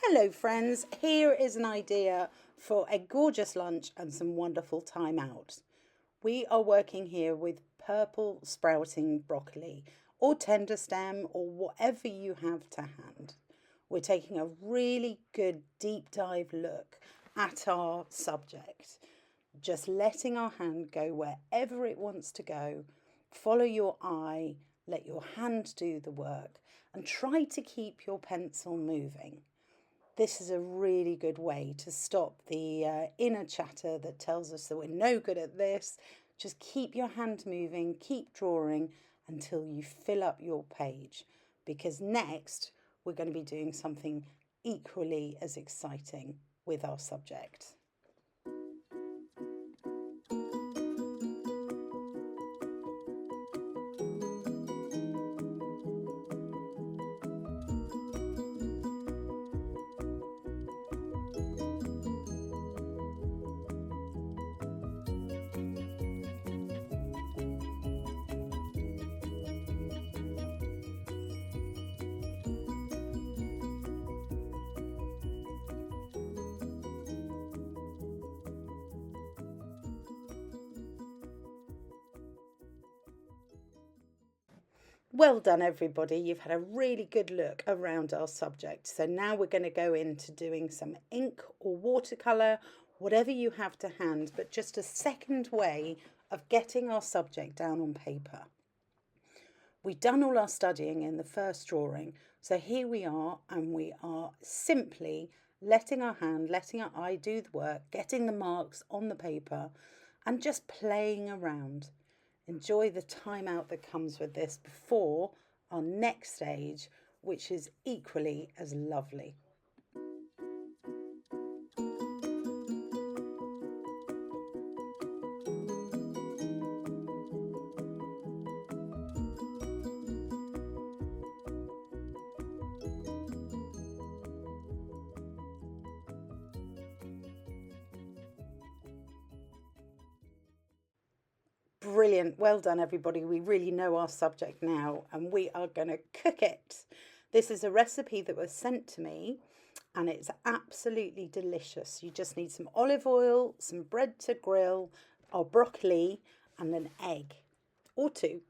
Hello friends, here is an idea for a gorgeous lunch and some wonderful time out. We are working here with purple sprouting broccoli or tender stem or whatever you have to hand. We're taking a really good deep dive look at our subject, just letting our hand go wherever it wants to go. Follow your eye, let your hand do the work, and try to keep your pencil moving. This is a really good way to stop the inner chatter that tells us that we're no good at this. Just keep your hand moving, keep drawing until you fill up your page, because next we're going to be doing something equally as exciting with our subject. Well done, everybody. You've had a really good look around our subject. So now we're going to go into doing some ink or watercolour, whatever you have to hand, but just a second way of getting our subject down on paper. We've done all our studying in the first drawing. So here we are, and we are simply letting our hand, letting our eye do the work, getting the marks on the paper and just playing around. Enjoy the time out that comes with this before our next stage, which is equally as lovely. Brilliant. Well done, everybody. We really know our subject now and we are going to cook it. This is a recipe that was sent to me and it's absolutely delicious. You just need some olive oil, some bread to grill, our broccoli and an egg or two.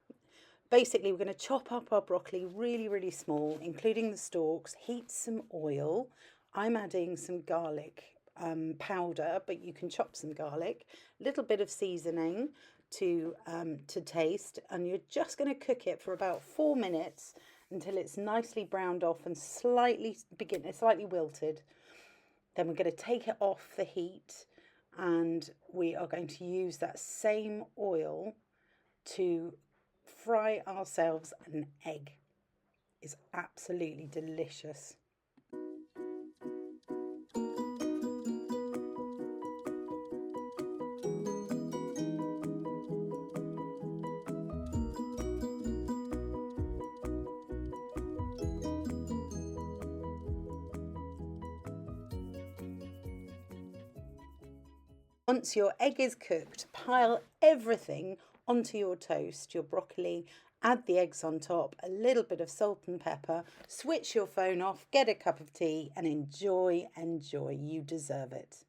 Basically, we're going to chop up our broccoli really, really small, including the stalks, heat some oil. I'm adding some garlic powder, but you can chop some garlic, a little bit of seasoning to taste, and you're just going to cook it for about 4 minutes until it's nicely browned off and slightly wilted. Then we're going to take it off the heat and we are going to use that same oil to fry ourselves an egg. It's absolutely delicious. Once your egg is cooked, pile everything onto your toast, your broccoli, add the eggs on top, a little bit of salt and pepper, switch your phone off, get a cup of tea and enjoy. You deserve it.